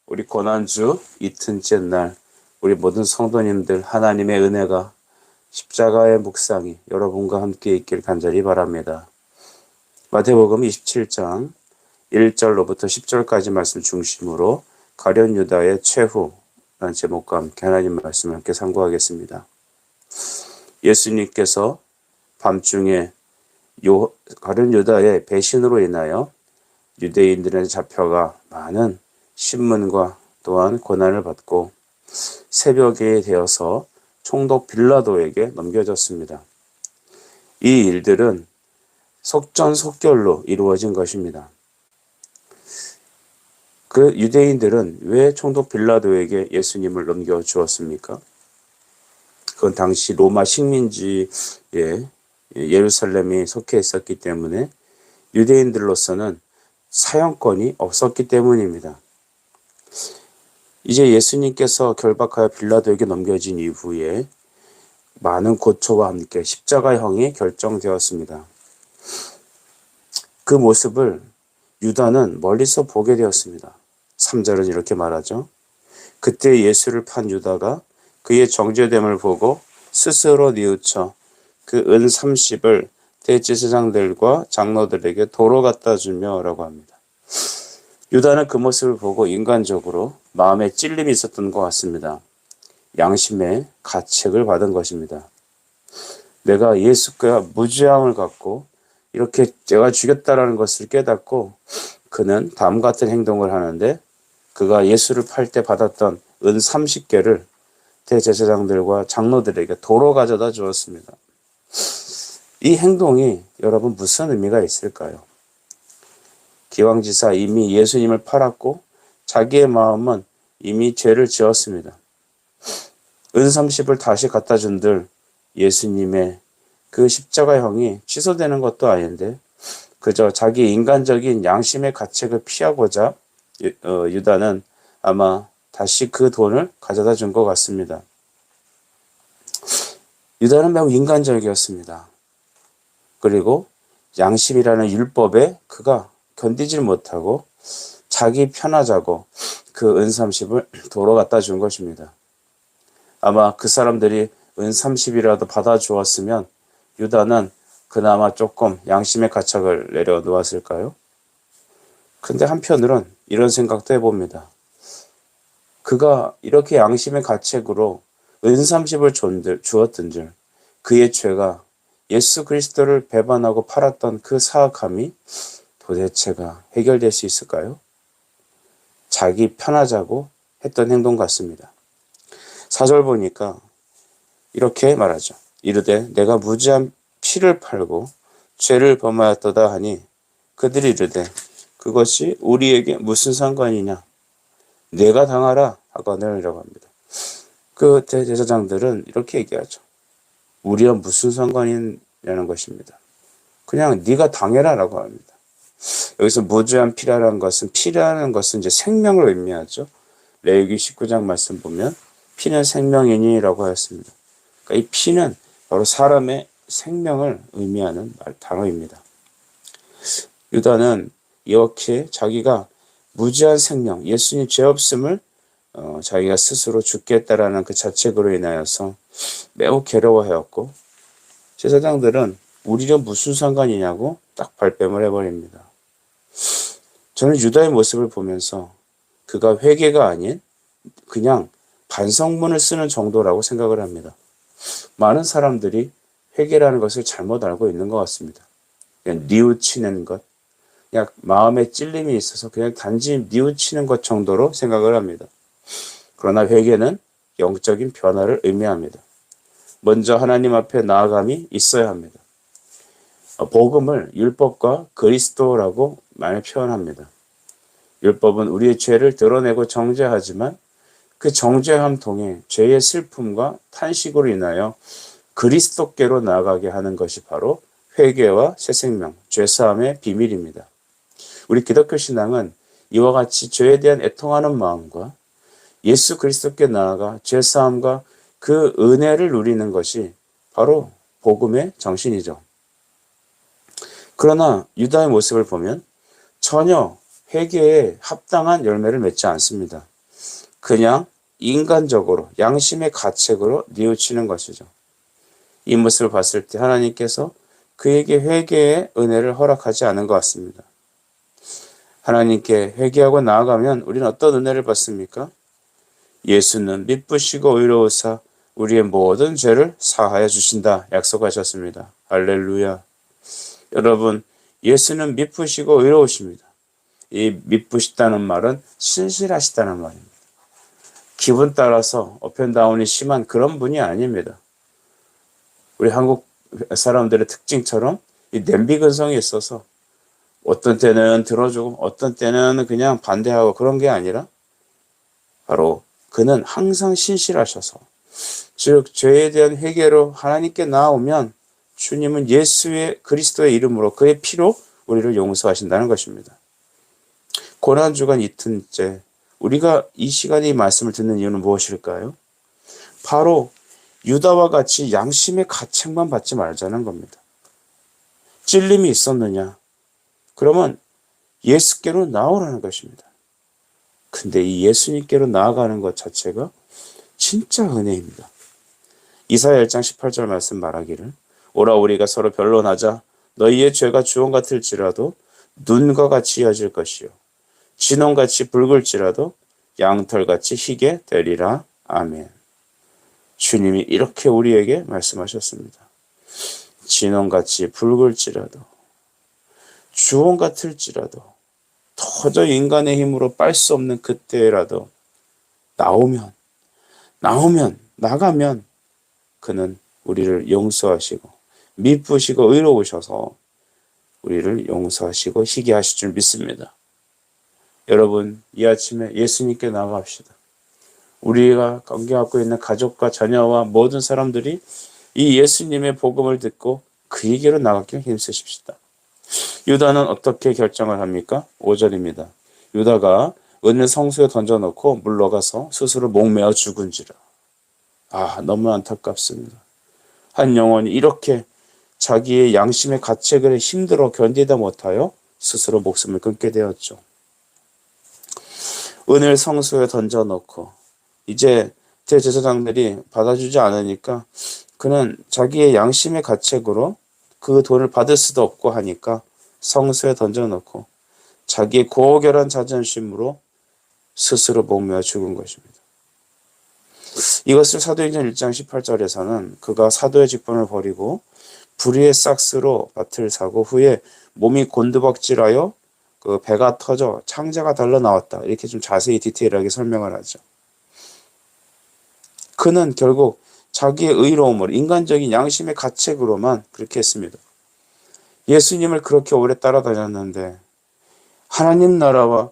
우리 고난주 이튿째 날 우리 모든 성도님들 하나님의 은혜가 십자가의 묵상이 여러분과 함께 있길 간절히 바랍니다. 마태복음 27장 1절로부터 10절까지 말씀 중심으로 가룟 유다의 최후라는 제목과 함께 하나님 말씀을 함께 상고하겠습니다. 예수님께서 밤중에 가룟 유다의 배신으로 인하여 유대인들의 잡혀가 많은 신문과 또한 고난을 받고 새벽에 되어서 총독 빌라도에게 넘겨졌습니다. 이 일들은 속전속결로 이루어진 것입니다. 그 유대인들은 왜 총독 빌라도에게 예수님을 넘겨주었습니까? 그건 당시 로마 식민지에 예루살렘이 속해 있었기 때문에 유대인들로서는 사형권이 없었기 때문입니다. 이제 예수님께서 결박하여 빌라도에게 넘겨진 이후에 많은 고초와 함께 십자가형이 결정되었습니다. 그 모습을 유다는 멀리서 보게 되었습니다. 3절은 이렇게 말하죠. 그때 예수를 판 유다가 그의 정죄됨을 보고 스스로 뉘우쳐 그 은 30을 대제사장들과 장로들에게 도로 갖다 주며 라고 합니다. 유다는 그 모습을 보고 인간적으로 마음에 찔림이 있었던 것 같습니다. 양심의 가책을 받은 것입니다. 내가 예수께 무죄함을 갖고 이렇게 제가 죽였다라는 것을 깨닫고 그는 다음 같은 행동을 하는데 그가 예수를 팔 때 받았던 은 30개를 대제사장들과 장로들에게 도로 가져다 주었습니다. 이 행동이 여러분 무슨 의미가 있을까요? 기왕지사 이미 예수님을 팔았고 자기의 마음은 이미 죄를 지었습니다. 은 30을 다시 갖다 준들 예수님의 그 십자가형이 취소되는 것도 아닌데 그저 자기 인간적인 양심의 가책을 피하고자 유다는 아마 다시 그 돈을 가져다 준 것 같습니다. 유다는 매우 인간적이었습니다. 그리고 양심이라는 율법에 그가 견디질 못하고 자기 편하자고 그 은 30을 도로 갖다 준 것입니다. 아마 그 사람들이 은 30이라도 받아주었으면 유다는 그나마 조금 양심의 가책을 내려놓았을까요? 근데 한편으론 이런 생각도 해봅니다. 그가 이렇게 양심의 가책으로 은 30을 주었던 줄 그의 죄가 예수 그리스도를 배반하고 팔았던 그 사악함이 도대체가 해결될 수 있을까요? 자기 편하자고 했던 행동 같습니다. 4절 보니까 이렇게 말하죠. 이르되 내가 무지한 피를 팔고 죄를 범하였도다 하니 그들이 이르되 그것이 우리에게 무슨 상관이냐 내가 당하라 하거늘이라고 합니다. 그 대제사장들은 이렇게 얘기하죠. 우리와 무슨 상관이냐는 것입니다. 그냥 네가 당해라라고 합니다. 여기서 무죄한 피라는 것은 이제 생명을 의미하죠. 레위기 19장 말씀 보면 피는 생명이니라고 하였습니다. 그러니까 이 피는 바로 사람의 생명을 의미하는 단어입니다. 유다는 이렇게 자기가 무죄한 생명, 예수님 죄 없음을 자기가 스스로 죽겠다라는 그 자책으로 인하여서 매우 괴로워하였고 제사장들은 우리랑 무슨 상관이냐고 딱 발뺌을 해버립니다. 저는 유다의 모습을 보면서 그가 회개가 아닌 그냥 반성문을 쓰는 정도라고 생각을 합니다. 많은 사람들이 회개라는 것을 잘못 알고 있는 것 같습니다. 그냥 뉘우치는 것, 그냥 마음에 찔림이 있어서 그냥 단지 뉘우치는 것 정도로 생각을 합니다. 그러나 회개는 영적인 변화를 의미합니다. 먼저 하나님 앞에 나아감이 있어야 합니다. 복음을 율법과 그리스도라고 많이 표현합니다. 율법은 우리의 죄를 드러내고 정죄하지만 그 정죄함 통해 죄의 슬픔과 탄식으로 인하여 그리스도께로 나아가게 하는 것이 바로 회개와 새생명, 죄사함의 비밀입니다. 우리 기독교 신앙은 이와 같이 죄에 대한 애통하는 마음과 예수 그리스도께 나아가 죄사함과 그 은혜를 누리는 것이 바로 복음의 정신이죠. 그러나 유다의 모습을 보면 전혀 회개에 합당한 열매를 맺지 않습니다. 그냥 인간적으로 양심의 가책으로 뉘우치는 것이죠. 이 모습을 봤을 때 하나님께서 그에게 회개의 은혜를 허락하지 않은 것 같습니다. 하나님께 회개하고 나아가면 우리는 어떤 은혜를 받습니까? 예수는 미쁘시고 의로우사 우리의 모든 죄를 사하여 주신다 약속하셨습니다. 할렐루야. 여러분, 예수는 미쁘시고 의로우십니다. 이 미쁘시다는 말은 신실하시다는 말입니다. 기분 따라서 업앤다운이 심한 그런 분이 아닙니다. 우리 한국 사람들의 특징처럼 이 냄비 근성이 있어서 어떤 때는 들어주고 어떤 때는 그냥 반대하고 그런 게 아니라 바로 그는 항상 신실하셔서, 즉 죄에 대한 회개로 하나님께 나오면 주님은 예수의 그리스도의 이름으로 그의 피로 우리를 용서하신다는 것입니다. 고난주간 이틀째 우리가 이 시간에 이 말씀을 듣는 이유는 무엇일까요? 바로 유다와 같이 양심의 가책만 받지 말자는 겁니다. 찔림이 있었느냐? 그러면 예수께로 나오라는 것입니다. 근데 이 예수님께로 나아가는 것 자체가 진짜 은혜입니다. 이사야 1장 18절 말씀 말하기를 오라 우리가 서로 변론하자 너희의 죄가 주홍 같을지라도 눈과 같이 이어질 것이요 진홍같이 붉을지라도 양털같이 희게 되리라. 아멘. 주님이 이렇게 우리에게 말씀하셨습니다. 진홍같이 붉을지라도 주홍 같을지라도 도저히 인간의 힘으로 빨 수 없는 그때라도 나가면 그는 우리를 용서하시고 미쁘시고 의로우셔서 우리를 용서하시고 희게 하실 줄 믿습니다. 여러분, 이 아침에 예수님께 나아갑시다. 우리가 관계하고 있는 가족과 자녀와 모든 사람들이 이 예수님의 복음을 듣고 그에게로 나가길 힘쓰십시다. 유다는 어떻게 결정을 합니까? 5절입니다. 유다가 은을 성소에 던져놓고 물러가서 스스로 목매어 죽은지라. 너무 안타깝습니다. 한 영혼이 이렇게 자기의 양심의 가책을 힘들어 견디다 못하여 스스로 목숨을 끊게 되었죠. 은을 성소에 던져놓고 이제 대제사장들이 받아주지 않으니까 그는 자기의 양심의 가책으로 그 돈을 받을 수도 없고 하니까 성소에 던져놓고 자기의 고결한 자존심으로 스스로 목매어 죽은 것입니다. 이것을 사도행전 1장 18절에서는 그가 사도의 직분을 버리고 불의의 싹스로 밭을 사고 후에 몸이 곤두박질하여 그 배가 터져 창자가 달려 나왔다. 이렇게 좀 자세히 디테일하게 설명을 하죠. 그는 결국 자기의 의로움을 인간적인 양심의 가책으로만 그렇게 했습니다. 예수님을 그렇게 오래 따라다녔는데 하나님 나라와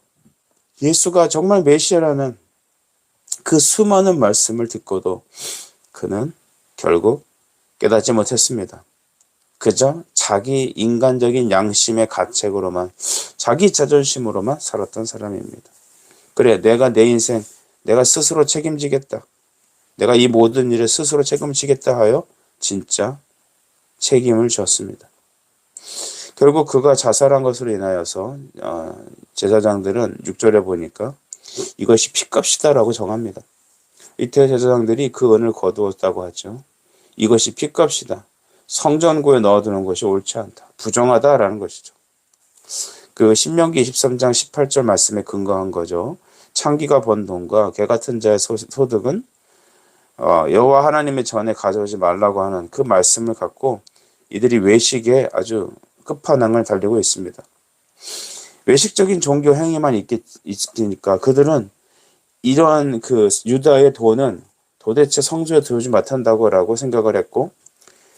예수가 정말 메시아라는 그 수많은 말씀을 듣고도 그는 결국 깨닫지 못했습니다. 그저 자기 인간적인 양심의 가책으로만, 자기 자존심으로만 살았던 사람입니다. 그래, 내가 내 인생 내가 스스로 책임지겠다. 내가 이 모든 일을 스스로 책임지겠다 하여 진짜 책임을 졌습니다. 결국 그가 자살한 것으로 인하여서 제사장들은 6절에 보니까 이것이 핏값이다라고 정합니다. 이때 제사장들이 그 은을 거두었다고 하죠. 이것이 핏값이다. 성전고에 넣어두는 것이 옳지 않다. 부정하다라는 것이죠. 그 신명기 23장 18절 말씀에 근거한 거죠. 창기가 번 돈과 개 같은 자의 소득은 여호와 하나님의 전에 가져오지 말라고 하는 그 말씀을 갖고 이들이 외식에 아주 끝판왕을 달리고 있습니다. 외식적인 종교 행위만 있으니까 그들은 이러한 그 유다의 돈은 도대체 성소에 들어오지 못한다고 생각을 했고,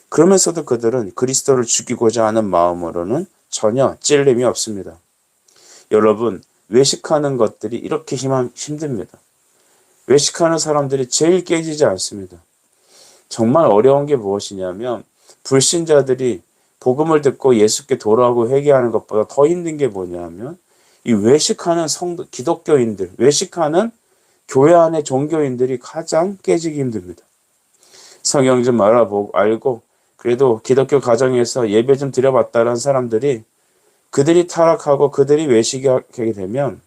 그러면서도 그들은 그리스도를 죽이고자 하는 마음으로는 전혀 찔림이 없습니다. 여러분, 외식하는 것들이 이렇게 힘듭니다. 외식하는 사람들이 제일 깨지지 않습니다. 정말 어려운 게 무엇이냐면 불신자들이 복음을 듣고 예수께 돌아오고 회개하는 것보다 더 힘든 게 뭐냐면 이 외식하는 기독교인들, 외식하는 교회 안의 종교인들이 가장 깨지기 힘듭니다. 성경 좀 알고 그래도 기독교 가정에서 예배 좀 드려봤다는 사람들이 그들이 타락하고 그들이 외식하게 되면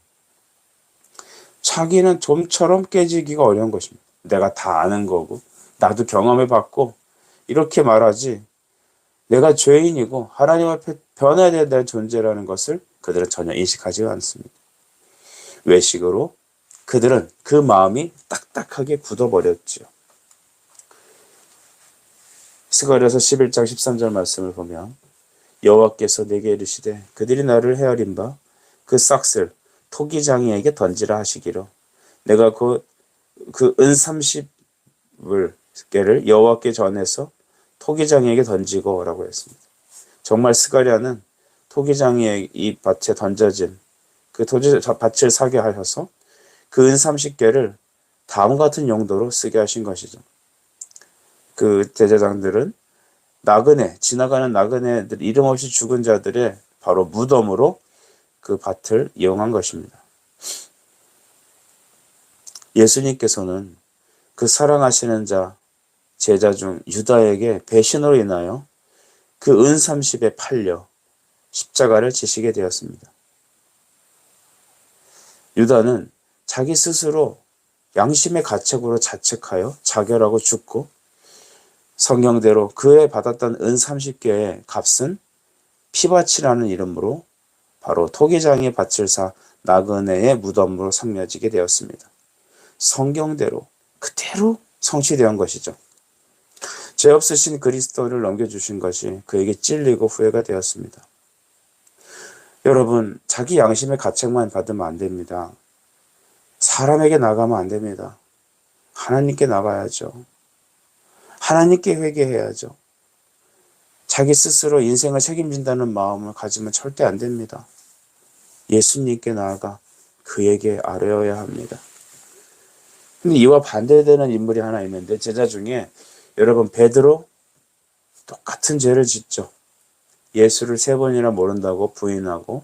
자기는 좀처럼 깨지기가 어려운 것입니다. 내가 다 아는 거고 나도 경험해봤고 이렇게 말하지, 내가 죄인이고 하나님 앞에 변화해야 될 존재라는 것을 그들은 전혀 인식하지 않습니다. 외식으로 그들은 그 마음이 딱딱하게 굳어버렸지요. 스가랴서 11장 13절 말씀을 보면 여호와께서 내게 이르시되 그들이 나를 헤아린 바 그 싹을 토기장이에게 던지라 하시기로 내가 그 은 30개를 여호와께 전해서 토기장이에게 던지고 라고 했습니다. 정말 스가랴는 토기장이의 이 밭에 던져진 그 밭을 사게 하셔서 그 은 30개를 다음 같은 용도로 쓰게 하신 것이죠. 그 제사장들은 지나가는 나그네들, 이름 없이 죽은 자들의 바로 무덤으로 그 밭을 이용한 것입니다. 예수님께서는 그 사랑하시는 자, 제자 중 유다에게 배신으로 인하여 그 은 30에 팔려 십자가를 지시게 되었습니다. 유다는 자기 스스로 양심의 가책으로 자책하여 자결하고 죽고 성경대로 그에 받았던 은 30개의 값은 피밭이라는 이름으로 바로 토기장의 밭을 사 나그네의 무덤으로 삼려지게 되었습니다. 성경대로 그대로 성취되었던 것이죠. 죄 없으신 그리스도를 넘겨주신 것이 그에게 찔리고 후회가 되었습니다. 여러분, 자기 양심의 가책만 받으면 안 됩니다. 사람에게 나가면 안 됩니다. 하나님께 나가야죠. 하나님께 회개해야죠. 자기 스스로 인생을 책임진다는 마음을 가지면 절대 안 됩니다. 예수님께 나아가 그에게 아뢰어야 합니다. 근데 이와 반대되는 인물이 하나 있는데, 제자 중에 여러분, 베드로 똑같은 죄를 짓죠. 예수를 3번이나 모른다고 부인하고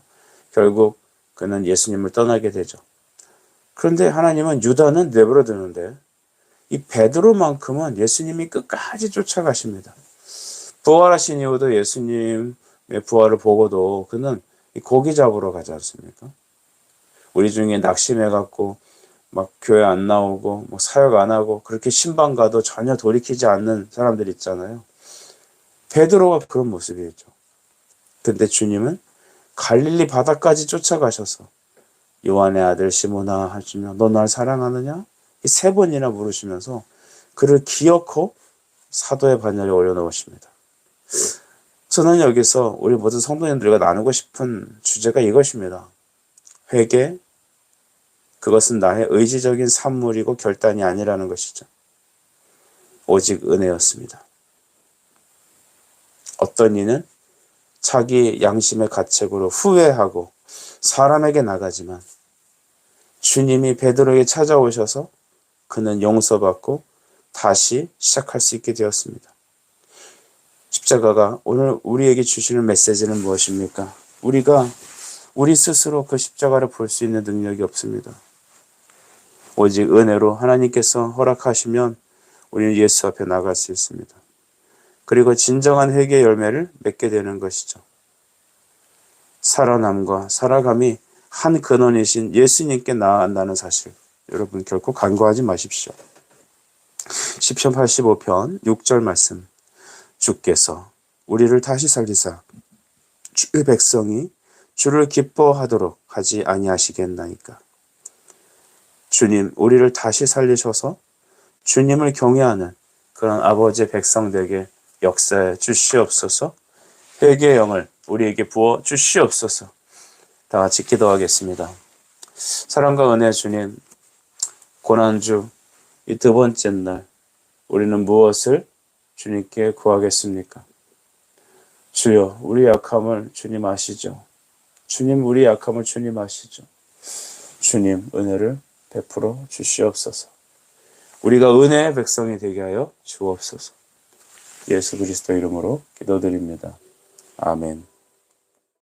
결국 그는 예수님을 떠나게 되죠. 그런데 하나님은 유다는 내버려 두는데 이 베드로만큼은 예수님이 끝까지 쫓아가십니다. 부활하신 이후도 예수님의 부활을 보고도 그는 고기 잡으러 가지 않습니까? 우리 중에 낙심해갖고 막 교회 안 나오고 뭐 사역 안 하고 그렇게 신방 가도 전혀 돌이키지 않는 사람들 있잖아요. 베드로가 그런 모습이었죠. 근데 주님은 갈릴리 바다까지 쫓아가셔서 요한의 아들 시몬아 하시며 너 날 사랑하느냐? 3번이나 물으시면서 그를 기어코 사도의 반열에 올려놓으십니다. 저는 여기서 우리 모든 성도님들과 나누고 싶은 주제가 이것입니다. 회개, 그것은 나의 의지적인 산물이고 결단이 아니라는 것이죠. 오직 은혜였습니다. 어떤 이는 자기 양심의 가책으로 후회하고 사람에게 나가지만 주님이 베드로에게 찾아오셔서 그는 용서받고 다시 시작할 수 있게 되었습니다. 십자가가 오늘 우리에게 주시는 메시지는 무엇입니까? 우리가 우리 스스로 그 십자가를 볼 수 있는 능력이 없습니다. 오직 은혜로 하나님께서 허락하시면 우리는 예수 앞에 나갈 수 있습니다. 그리고 진정한 회개의 열매를 맺게 되는 것이죠. 살아남과 살아감이 한 근원이신 예수님께 나아간다는 사실, 여러분 결코 간과하지 마십시오. 시편 85편 6절 말씀, 주께서 우리를 다시 살리사 주의 백성이 주를 기뻐하도록 하지 아니하시겠나이까. 주님, 우리를 다시 살리셔서 주님을 경외하는 그런 아버지의 백성들에게 역사해 주시옵소서. 회개의 영을 우리에게 부어 주시옵소서. 다 같이 기도하겠습니다. 사랑과 은혜의 주님, 고난주 이 2번째 날 우리는 무엇을 주님께 구하겠습니까? 주여, 우리 약함을 주님 아시죠? 주님, 우리 약함을 주님 아시죠? 주님, 은혜를 베풀어 주시옵소서. 우리가 은혜의 백성이 되게 하여 주옵소서. 예수 그리스도 이름으로 기도드립니다. 아멘.